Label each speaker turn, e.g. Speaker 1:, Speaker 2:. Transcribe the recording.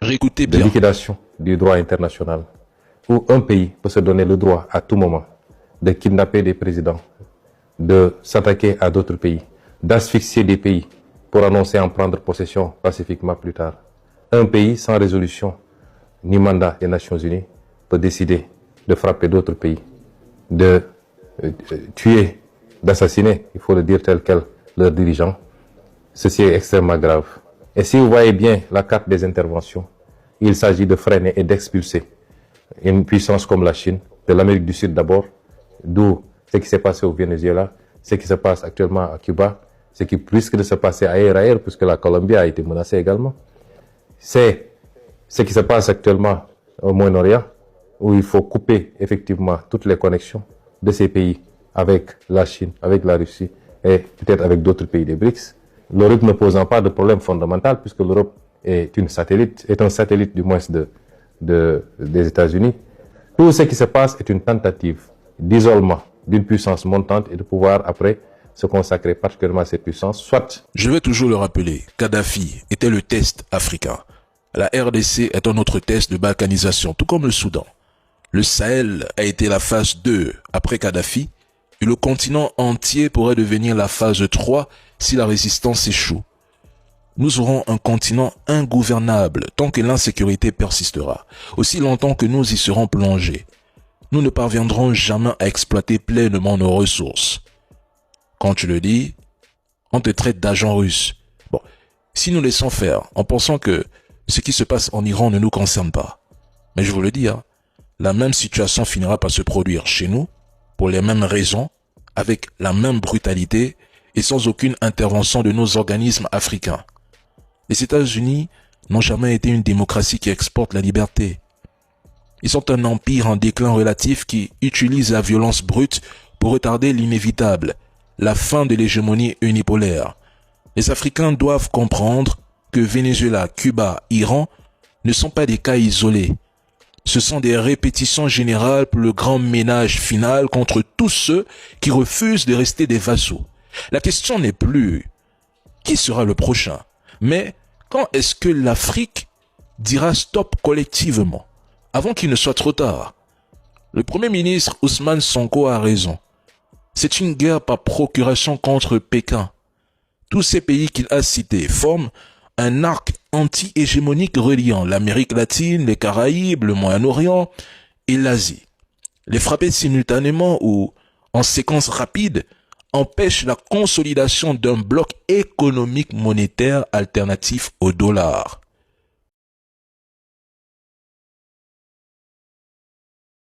Speaker 1: Réécoutez
Speaker 2: de
Speaker 1: bien.
Speaker 2: liquidation du droit international, où un pays peut se donner le droit à tout moment de kidnapper des présidents, de s'attaquer à d'autres pays, d'asphyxier des pays pour annoncer en prendre possession pacifiquement plus tard. Un pays sans résolution ni mandat des Nations Unies peut décider de frapper d'autres pays, de tuer, d'assassiner, il faut le dire tel quel, leurs dirigeants. Ceci est extrêmement grave. Et si vous voyez bien la carte des interventions, il s'agit de freiner et d'expulser une puissance comme la Chine, de l'Amérique du Sud d'abord, d'où ce qui s'est passé au Venezuela, ce qui se passe actuellement à Cuba, ce qui risque de se passer ailleurs, puisque la Colombie a été menacée également. C'est ce qui se passe actuellement au Moyen-Orient, où il faut couper effectivement toutes les connexions de ces pays avec la Chine, avec la Russie et peut-être avec d'autres pays des BRICS. L'Europe ne posant pas de problème fondamental, puisque l'Europe est un satellite du moins des États-Unis. Tout ce qui se passe est une tentative d'isolement d'une puissance montante et de pouvoir après se consacrer particulièrement à cette puissance, soit...
Speaker 1: Je vais toujours le rappeler, Kadhafi était le test africain. La RDC est un autre test de balkanisation, tout comme le Soudan. Le Sahel a été la phase 2 après Kadhafi, et le continent entier pourrait devenir la phase 3 si la résistance échoue. Nous aurons un continent ingouvernable tant que l'insécurité persistera, aussi longtemps que nous y serons plongés. Nous ne parviendrons jamais à exploiter pleinement nos ressources. Quand tu le dis, on te traite d'agent russe. Bon, si nous laissons faire en pensant que ce qui se passe en Iran ne nous concerne pas, mais je vous le dis, la même situation finira par se produire chez nous, pour les mêmes raisons, avec la même brutalité et sans aucune intervention de nos organismes africains. Les États-Unis n'ont jamais été une démocratie qui exporte la liberté. Ils sont un empire en déclin relatif qui utilise la violence brute pour retarder l'inévitable, la fin de l'hégémonie unipolaire. Les Africains doivent comprendre que Venezuela, Cuba, Iran ne sont pas des cas isolés. Ce sont des répétitions générales pour le grand ménage final contre tous ceux qui refusent de rester des vassaux. La question n'est plus qui sera le prochain, mais quand est-ce que l'Afrique dira stop collectivement, avant qu'il ne soit trop tard? Le Premier ministre Ousmane Sonko a raison. C'est une guerre par procuration contre Pékin. Tous ces pays qu'il a cités forment un arc anti-hégémonique reliant l'Amérique latine, les Caraïbes, le Moyen-Orient et l'Asie. Les frapper simultanément ou en séquence rapide empêche la consolidation d'un bloc économique monétaire alternatif au dollar.